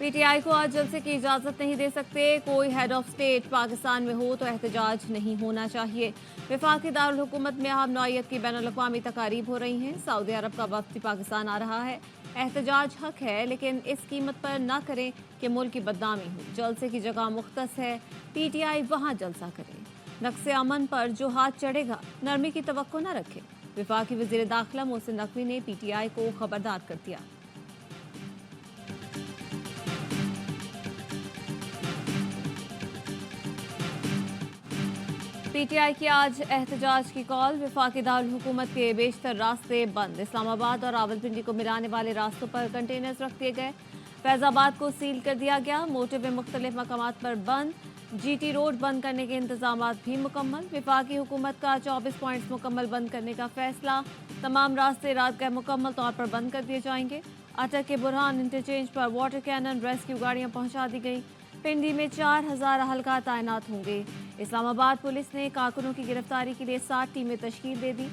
PTI को आज जलसे की इजाजत नहीं दे सकते। कोई हेड ऑफ स्टेट पाकिस्तान में हो तो एहतजाज नहीं होना चाहिए। वफाकी दारुल हुकूमत में अहम नौइयत की बैनुल अक़वामी तकारीब हो रही हैं। सऊदी अरब का वफ्द पाकिस्तान आ रहा है। एहतजाज हक है, लेकिन इस कीमत पर ना करें कि मुल्क की बदनामी हो। जलसे की जगह मुख्तस है, पीटीआई वहाँ जलसा करे। नक्श अमन पर जो हाथ चढ़ेगा, नरमी की तवक्को न रखे। वफाकी वज़ीर दाखिला मोहसिन नकवी ने पीटीआई को खबरदार कर दिया। पीटीआई की आज एहतजाज की कॉल। वफाकी दारुल हुकूमत के बेशतर रास्ते बंद। इस्लामाबाद और रावलपिंडी को मिलाने वाले रास्तों पर कंटेनर्स रख दिए गए। फैजाबाद को सील कर दिया गया। मोटरवे मुख्तलिफ मकामात पर बंद। जीटी रोड बंद करने के इंतजाम भी मुकम्मल। वफाकी हुकूमत का 24 पॉइंट्स मुकम्मल बंद करने का फैसला। तमाम रास्ते रात गए मुकम्मल तौर पर बंद कर दिए जाएंगे। अटक के बुरहान इंटरचेंज पर वाटर कैनन रेस्क्यू गाड़ियां पहुंचा दी गई। पिंडी में 4000 अहलकार तैनात होंगे। इस्लामाबाद पुलिस ने कारकुनों की गिरफ्तारी के लिए 60 टीमें तश्कील दे दी।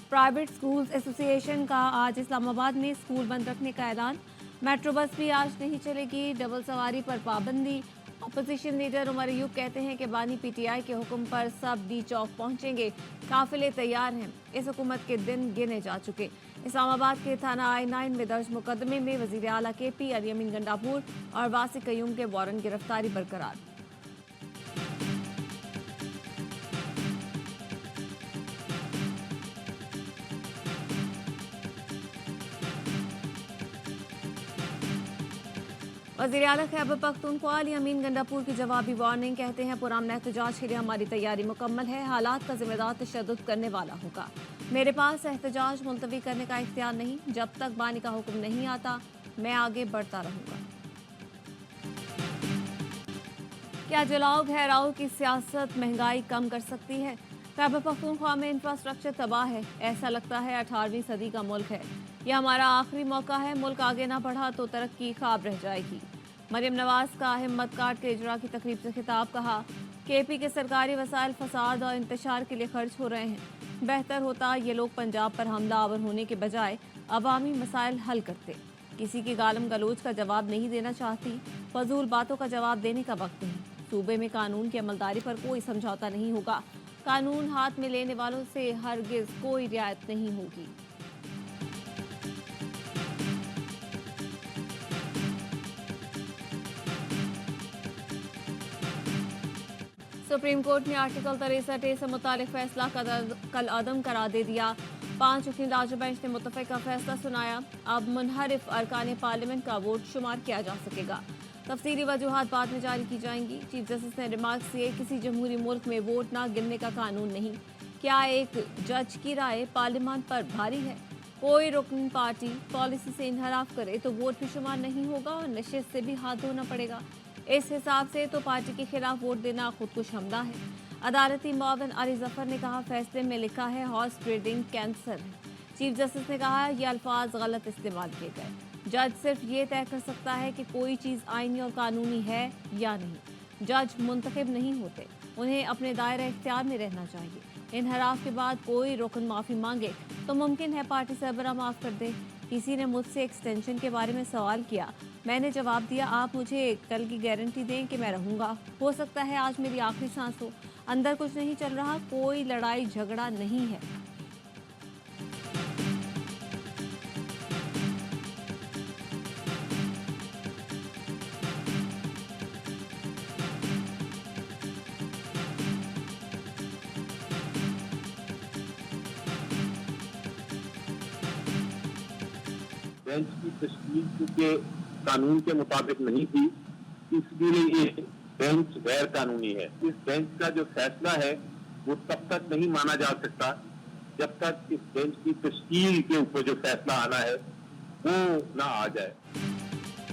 प्राइवेट स्कूल्स एसोसिएशन का आज इस्लामाबाद में स्कूल बंद रखने का ऐलान। मेट्रो बस भी आज नहीं चलेगी। डबल सवारी पर पाबंदी। अपोजिशन लीडर उमर अयूब कहते हैं कि बानी पीटीआई के हुक्म पर सब डी चौक पहुंचेंगे। काफिले तैयार हैं। इस हुकूमत के दिन गिने जा चुके। इस्लामाबाद के थाना I9 में दर्ज मुकदमे में वजीर आला KP अल-यमीन गंडापुर और वासी कयूम के वारंट गिरफ्तारी बरकरार। वज़ीर आला खैबर पख्तूनख्वा अल-यमीन गंडापुर की जवाबी वार्निंग। कहते हैं पुरअमन एहतजाज के लिए हमारी तैयारी मुकम्मल है। हालात का जिम्मेदार तशद्दुद करने वाला होगा। मेरे पास एहतजाज मुलतवी करने का इख्तियार नहीं। जब तक बानी का हुक्म नहीं आता, मैं आगे बढ़ता रहूंगा। क्या जलाओ घेराव की सियासत महंगाई कम कर सकती है? खैबर पख्तूनख्वा में इंफ्रास्ट्रक्चर तबाह है। ऐसा लगता है 18वीं सदी का मुल्क है। यह हमारा आखिरी मौका है। मुल्क आगे ना बढ़ा तो तरक्की ख्वाब रह जाएगी। मरियम नवाज का हिम्मत कार्ड के इजरा की तकरीब से खिताब। कहा KP के सरकारी वसाइल फसाद और इंतशार के लिए खर्च हो रहे हैं। बेहतर होता ये लोग पंजाब पर हमला आवर होने के बजाय अवामी मसाइल हल करते। किसी की गालम गलोच का जवाब नहीं देना चाहती। फजूल बातों का जवाब देने का वक्त नहीं। सूबे में कानून की अमलदारी पर कोई समझौता नहीं होगा। कानून हाथ में लेने वालों से हरगिज कोई रियायत नहीं होगी। सुप्रीम कोर्ट ने आर्टिकल 63A से मुतालिक फैसला कल अदम करार दे दिया। 5 रुकनी लाजो बेंच ने मुतफ़िका फैसला सुनाया। अब मुनहरिफ अरकान पार्लियामेंट का वोट शुमार किया जा सकेगा। तफसीली वजूहात बाद में जारी की जाएंगी। चीफ जस्टिस ने रिमार्क किए, किसी जमहूरी मुल्क में वोट ना गिनने का कानून नहीं। क्या एक जज की राय पार्लियामेंट पर भारी है? कोई रुकन पार्टी पॉलिसी से इनहराफ करे तो वोट भी शुमार नहीं होगा और नशिस्त से भी हाथ धोना पड़ेगा। इस हिसाब से तो पार्टी के खिलाफ वोट देना खुदकुश हमला है। अदालती मुआविन अली जफर ने कहा, फैसले में लिखा है हॉर्स ट्रेडिंग कैंसर है। चीफ जस्टिस ने कहा, ये अल्फाज गलत इस्तेमाल किए गए। जज सिर्फ ये तय कर सकता है कि कोई चीज़ आईनी और कानूनी है या नहीं। जज मुंतखब नहीं होते। उन्हें अपने दायरे इख्तियार में रहना चाहिए। इनहराफ के बाद कोई रुकन माफ़ी मांगे तो मुमकिन है पार्टी सरबराह माफ़ कर दे। किसी ने मुझसे एक्सटेंशन के बारे में सवाल किया। मैंने जवाब दिया, आप मुझे कल की गारंटी दें कि मैं रहूँगा। हो सकता है आज मेरी आखिरी सांस हो। अंदर कुछ नहीं चल रहा, कोई लड़ाई झगड़ा नहीं है। बेंच की तश्कील के कानून के मुताबिक नहीं थी, इसलिए ये बेंच गैर कानूनी है। इस बेंच का जो फैसला है वो तब तक नहीं माना जा सकता जब तक इस बेंच की तश्कील के ऊपर जो फैसला आना है वो ना आ जाए।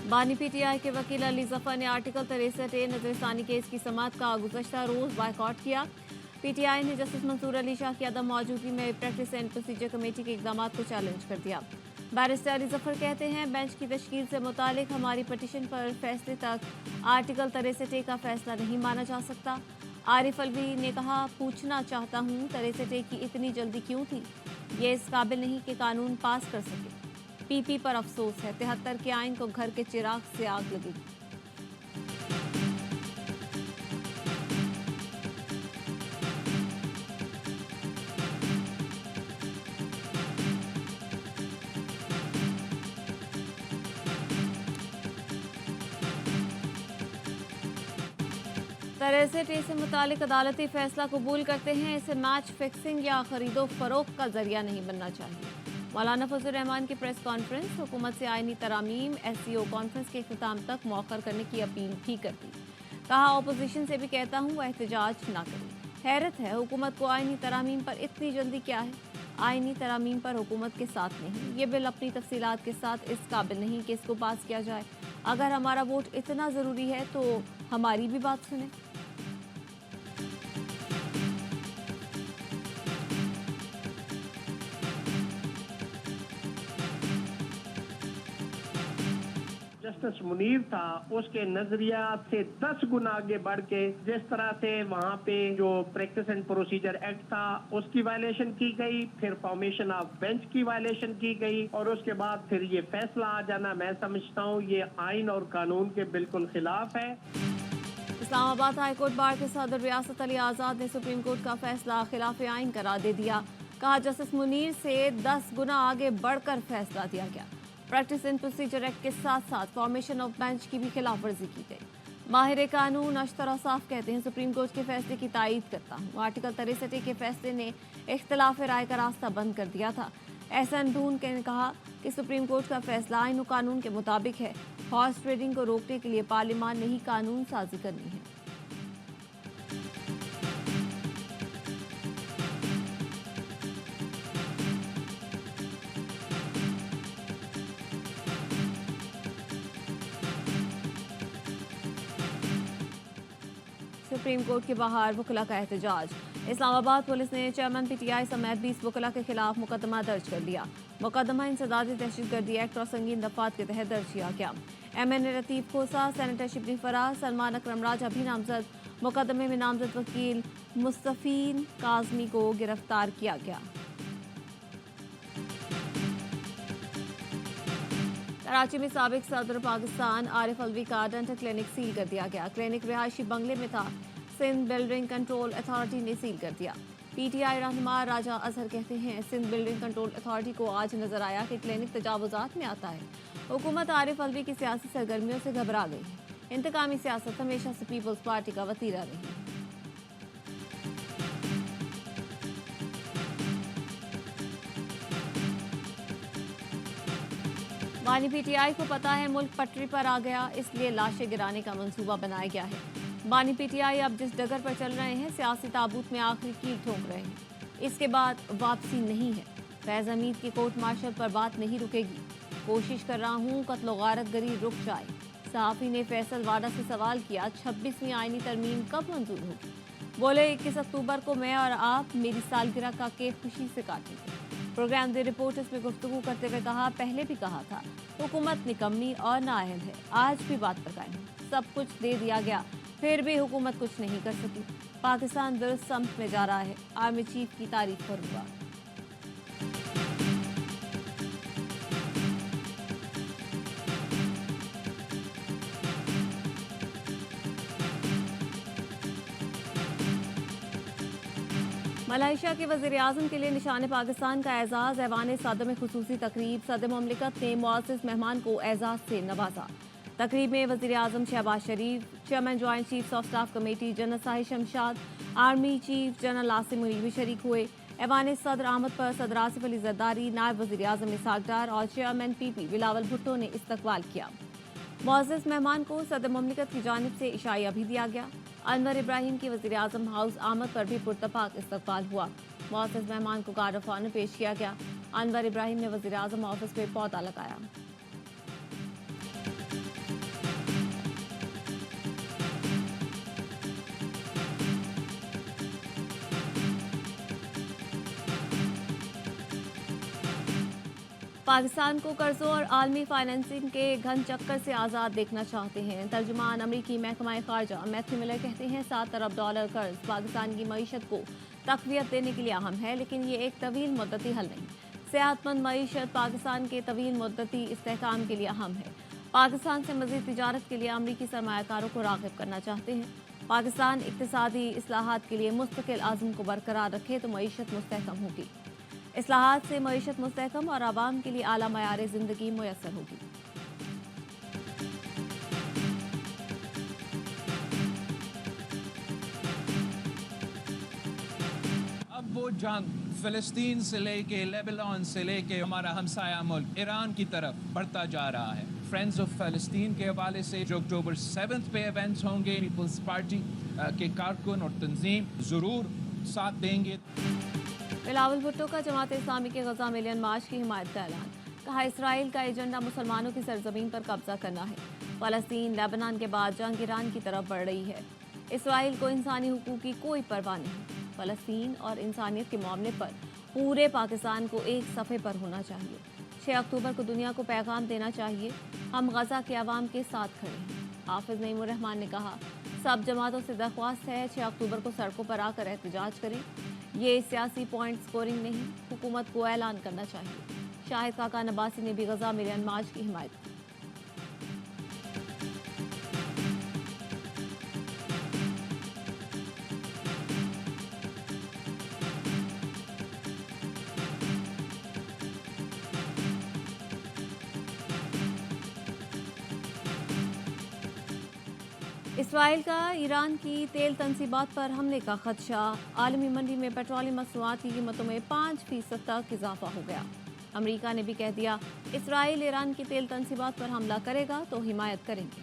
बानी पीटीआई के वकील अली जफर ने आर्टिकल 63A नजरसानी केस की समाअत का गुज़श्ता रोज बायकॉट किया। पीटीआई ने जस्टिस मंसूर अली शाह की अदम मौजूदगी में प्रैक्टिस एंड प्रोसीजर कमेटी के इक़दामात को चैलेंज कर दिया। बैरिस्टर अली जफर कहते हैं, बेंच की तश्कील से मुतालिक हमारी पटिशन पर फैसले तक आर्टिकल 63A का फैसला नहीं माना जा सकता। आरिफ अलवी ने कहा, पूछना चाहता हूँ 63A की इतनी जल्दी क्यों थी? ये इस काबिल नहीं कि कानून पास कर सके। PP पर अफसोस है, 73 के आइन को घर के चिराग से आग लगेगी। तरेसेट से मुतालिक अदालती फैसला कबूल करते हैं, इसे मैच फिक्सिंग या खरीदो फरोख्त का जरिया नहीं बनना चाहिए। मौलाना फजल रहमान की प्रेस कॉन्फ्रेंस हुकूमत से आईनी तरामीम SCO कॉन्फ्रेंस के इख्तिताम तक मौखर करने की अपील भी करती। कहा, अपोजिशन से भी कहता हूँ वह एहतजाज ना करें। हैरत है हुकूमत को आईनी तरामीम पर इतनी जल्दी क्या है। आईनी तरामीम पर हुकूमत के साथ नहीं, ये बिल अपनी तफसीलात के साथ इस काबिल नहीं कि इसको पास किया जाए। अगर हमारा वोट इतना ज़रूरी है तो हमारी भी बात सुने। जस्टिस मुनीर था, उसके नजरिया से 10 गुना आगे बढ़ के जिस तरह से वहाँ पे जो प्रैक्टिस एंड प्रोसीजर एक्ट था उसकी वायलेशन की गई, फिर फॉर्मेशन ऑफ बेंच की वायलेशन की गई और उसके बाद फिर ये फैसला आ जाना, मैं समझता हूँ ये आइन और कानून के बिल्कुल खिलाफ है। इस्लामाबाद हाई कोर्ट बार के सदर रियासत अली आज़ाद ने सुप्रीम कोर्ट का फैसला खिलाफ आइन करार दे दिया। कहा, जस्टिस मुनीर से 10 गुना आगे बढ़कर फैसला दिया गया। प्रैक्टिस एंड प्रोसीजर एक्ट के साथ साथ फॉर्मेशन ऑफ बेंच की भी खिलाफ वर्जी की गई। माहिर कानून अशतर साफ कहते हैं, सुप्रीम कोर्ट के फैसले की तायीद करता हूँ। आर्टिकल 63 के फैसले ने इख्तिलाफ राय का रास्ता बंद कर दिया था। एहसन ढूंढ ने कहा कि सुप्रीम कोर्ट का फैसला आइन और कानून के मुताबिक है। हॉर्स ट्रेडिंग को रोकने के लिए पार्लियामान ने ही कानून साजी करनी है। सुप्रीम कोर्ट के बाहर वकला का एहतजाज। इस्लामाबाद पुलिस ने चेयरमैन PTI समेत 20 वकला के खिलाफ मुकदमा दर्ज कर लिया। मुकदमा इंसदादी दहशतगर्दी एक्ट और संगीन दफात के तहत दर्ज किया गया। MNA लतीफ खोसा, सेनेटर शिबली फराज, सलमान अकरम राजा भी नामजद। मुकदमे में नामजद वकील मुस्तफीन काजमी को गिरफ्तार किया गया। कराची में साबिक सदर पाकिस्तान आरिफ अलवी का डेंटल क्लिनिक सील कर दिया गया। क्लिनिक रिहायशी बंगले में था, सिंध बिल्डिंग कंट्रोल अथॉरिटी ने सील कर दिया। PTI रहनुमा राजा अजहर कहते हैं, सिंध बिल्डिंग कंट्रोल अथॉरिटी को आज नजर आया कि क्लिनिक तजावुजात में आता है। हुकूमत आरिफ अलवी की सियासी सरगर्मियों से घबरा गई है। इंतकामी सियासत हमेशा से पीपल्स पार्टी का वतीरा रही है। बानी PTI को पता है मुल्क पटरी पर आ गया, इसलिए लाशें गिराने का मंसूबा बनाया गया है। बानी PTI अब जिस डगर पर चल रहे हैं, सियासी ताबूत में आखिरी कील ठोक रहे हैं। इसके बाद वापसी नहीं है। फैज हमीद की कोर्ट मार्शल पर बात नहीं रुकेगी। कोशिश कर रहा हूँ कत्ल गारत गरी रुक जाए। सहाफ़ी ने फैसल वाडा से सवाल किया, 26वीं आईनी तरमीम कब मंजूर होगी। बोले, 21 अक्टूबर को मैं और आप मेरी सालगिरह का केक खुशी से काटेंगे। प्रोग्राम दे रिपोर्टर्स में गुफ्तगू करते हुए कहा, पहले भी कहा था हुकूमत निकम्मी और नाअहल है। आज भी बात पर कायम है। सब कुछ दे दिया गया, फिर भी हुकूमत कुछ नहीं कर सकी। पाकिस्तान दुरुस्त समत में जा रहा है। आर्मी चीफ की तारीफ करूंगा। मलेशिया के वज़ीर-ए-आज़म के लिए निशान पाकिस्तान का एजाज़। ऐवान सदर में खुसूसी तकरीब। सदर ममलिकत ने मुअज़्ज़ज़ मेहमान को एजाज़ से नवाजा। तकरीब में वज़ीर-ए-आज़म Shehbaz Sharif, chairman joint chiefs of staff committee general Sahir Shamshad, army chief general Asim Munir भी शरीक हुए। ऐवान सदर आमद पर सदर आसिफ अली जरदारी, नायब वज़ीर-ए-आज़म इसहाक डार और चेयरमैन PP बिलावल भुट्टो ने इस्तकबाल किया। मुअज़्ज़ज़ मेहमान को सदर ममलिकत की जानिब से इशाइया भी दिया गया। अनवर इब्राहिम की वज़ीर-ए-आज़म हाउस आमद पर भी पुरतफाक इस्तकबाल हुआ। मुअज़्ज़ज़ मेहमान को गार्ड ऑफ ऑनर पेश किया गया। अनवर इब्राहिम ने वज़ीर-ए-आज़म ऑफिस में पौधा लगाया। पाकिस्तान को कर्जों और आलमी फाइनेंसिंग के घन चक्कर से आज़ाद देखना चाहते हैं। तर्जुमान अमरीकी महकमा खारजा मैथ्यू मिलर कहते हैं, $7 अरब कर्ज पाकिस्तान की मईशत को तक़वियत देने के लिए अहम है, लेकिन ये एक तवील मुद्दती हल नहीं। सेहतमंद मईशत पाकिस्तान के तवील मुद्दती इस्तेहकाम के लिए अहम है। पाकिस्तान से मज़ीद तिजारत के लिए अमरीकी सरमायाकारों को राग़िब करना चाहते हैं। पाकिस्तान इक़्तिसादी इस्लाहात के लिए मुस्तकिल आज़म को बरकरार रखे तो मईशत मुस्तहकम होगी। इस्लाहात से मईशत मुस्तहकम और आवाम के लिए आला मयार ज़िंदगी मुयस्सर होगी। وہ جنگ فلسطین سے لے کے لیبنان سے لے کے ہمارا ہمسایہ ملک ایران کی طرف بڑھتا جا رہا ہے. فرینڈز آف فلسطین کے حوالے سے جو اکتوبر 7 پہ ایونٹس ہوں گے، پیپلز پارٹی کے کارکن اور تنظیم ضرور ساتھ دیں گے. بلاول بھٹو کا جماعت اسلامی کے غزہ ملین مارچ کی حمایت کا اعلان. کہا اسرائیل کا ایجنڈا مسلمانوں کی سرزمین پر قبضہ کرنا ہے. فلسطین لیبنان کے بعد جنگ ایران کی طرف بڑھ رہی ہے. اسرائیل کو انسانی حقوق کی کوئی پرواہ نہیں. فلسطین اور انسانیت کے معاملے پر پورے پاکستان کو ایک صفحے پر ہونا چاہیے. 6 اکتوبر کو دنیا کو پیغام دینا چاہیے، ہم غزہ کے عوام کے ساتھ کھڑے ہیں. حافظ نعیم الرحمان نے کہا سب جماعتوں سے درخواست ہے 6 اکتوبر کو سڑکوں پر آ کر احتجاج کریں. یہ سیاسی پوائنٹ سکورنگ نہیں، حکومت کو اعلان کرنا چاہیے. شاہد خاقان عباسی نے بھی غزہ ملین مارچ کی حمایت کی. اسرائیل کا ایران کی تیل تنصیبات پر حملے کا خدشہ. عالمی منڈی میں پیٹرولیم مصنوعات کی قیمتوں میں 5% تک اضافہ ہو گیا. امریکہ نے بھی کہہ دیا اسرائیل ایران کی تیل تنصیبات پر حملہ کرے گا تو حمایت کریں گے.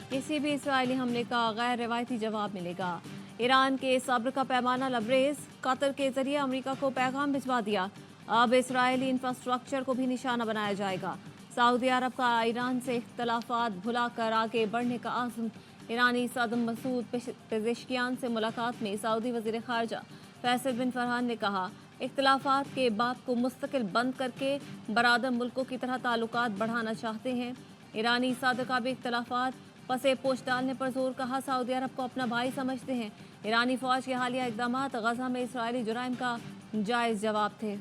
کسی بھی اسرائیلی حملے کا غیر روایتی جواب ملے گا. ایران کے صبر کا پیمانہ لبریز. قطر کے ذریعے امریکہ کو پیغام بھجوا دیا، اب اسرائیلی انفراسٹرکچر کو بھی نشانہ بنایا جائے گا. سعودی عرب کا ایران سے اختلافات بھلا کر آگے بڑھنے کا عزم. ایرانی صدر مسعود پزشکیان سے ملاقات میں سعودی وزیر خارجہ فیصل بن فرحان نے کہا اختلافات کے باب کو مستقل بند کر کے برادر ملکوں کی طرح تعلقات بڑھانا چاہتے ہیں. ایرانی صدر کا بھی اختلافات پسے پوش ڈالنے پر زور. کہا سعودی عرب کو اپنا بھائی سمجھتے ہیں. ایرانی فوج کے حالیہ اقدامات غزہ میں اسرائیلی جرائم کا جائز جواب تھے.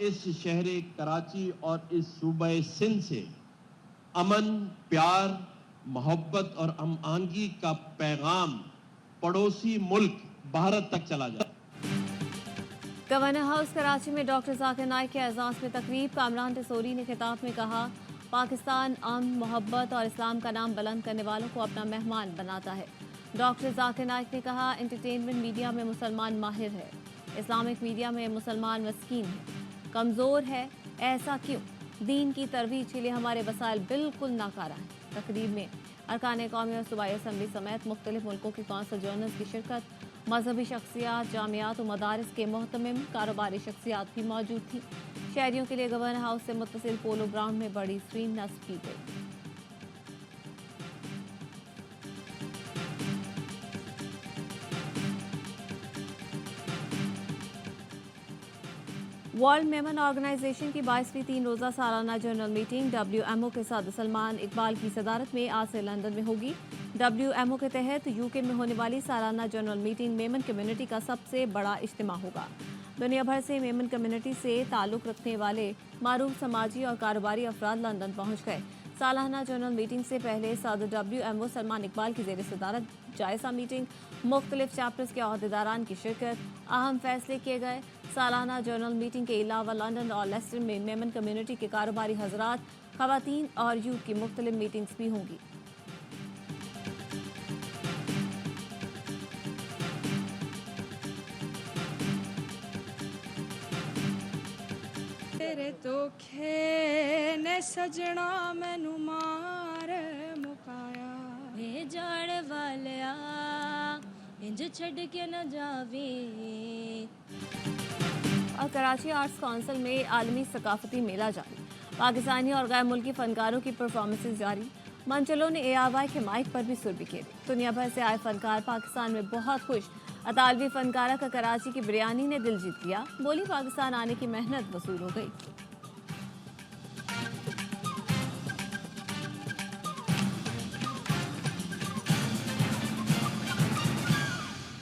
اس شہر کراچی اور اس صوبہ سندھ سے امن، پیار، محبت اور ہم آہنگی کا پیغام پڑوسی ملک بھارت تک چلا جائے. گورنر ہاؤس کراچی میں ڈاکٹر ذاکر نائک کے اعزاز میں تقریب. کامران ٹسوری نے خطاب میں کہا پاکستان امن، محبت اور اسلام کا نام بلند کرنے والوں کو اپنا مہمان بناتا ہے. ڈاکٹر ذاکر نائک نے کہا انٹرٹینمنٹ میڈیا میں مسلمان ماہر ہے، اسلامک میڈیا میں مسلمان مسکین ہے، کمزور ہے. ایسا کیوں؟ دین کی ترویج کے لیے ہمارے وسائل بالکل ناکارہ ہیں. تقریب میں ارکان قومی اور صوبائی اسمبلی سمیت مختلف ملکوں کی کونسل جنرلز کی شرکت. مذہبی شخصیات، جامعات و مدارس کے محتمم، کاروباری شخصیات بھی موجود تھیں. شہریوں کے لیے گورنر ہاؤس سے متصل پولو گراؤنڈ میں بڑی اسکرین نصب کی گئی. ورلڈ میمن آرگنائزیشن کی 22ویں 3 روزہ سالانہ جنرل میٹنگ WMO کے صدر سلمان اقبال کی صدارت میں آج سے لندن میں ہوگی. WMO کے تحت UK میں ہونے والی سالانہ جنرل میٹنگ میمن کمیونٹی کا سب سے بڑا اجتماع ہوگا. دنیا بھر سے میمن کمیونٹی سے تعلق رکھنے والے معروف سماجی اور کاروباری افراد لندن پہنچ گئے. سالانہ جنرل میٹنگ سے پہلے صدر WMO سلمان اقبال کی زیر صدارت جائزہ میٹنگ، مختلف چیپٹرز کے عہدیداران کی شرکت، اہم فیصلے کیے گئے. سالانہ جنرل میٹنگ کے علاوہ لندن اور لیسٹر میں میمن کمیونٹی کے کاروباری حضرات، خواتین اور یوتھ کی مختلف میٹنگز بھی ہوں گی. تیرے دھوکھے نے سجنا مینوں مار مکایا وے جان والیا انج چھڈ کے نہ جاویں. اور کراچی آرٹس کونسل میں عالمی ثقافتی میلہ جاری. پاکستانی اور غیر ملکی فنکاروں کی پرفارمنسز جاری. منچلوں نے ARY کے مائک پر بھی سر بکھیرے. دنیا بھر سے آئے فنکار پاکستان میں بہت خوش. اطالوی فنکارہ کا کراچی کی بریانی نے دل جیت لیا. بولی پاکستان آنے کی محنت وصول ہو گئی.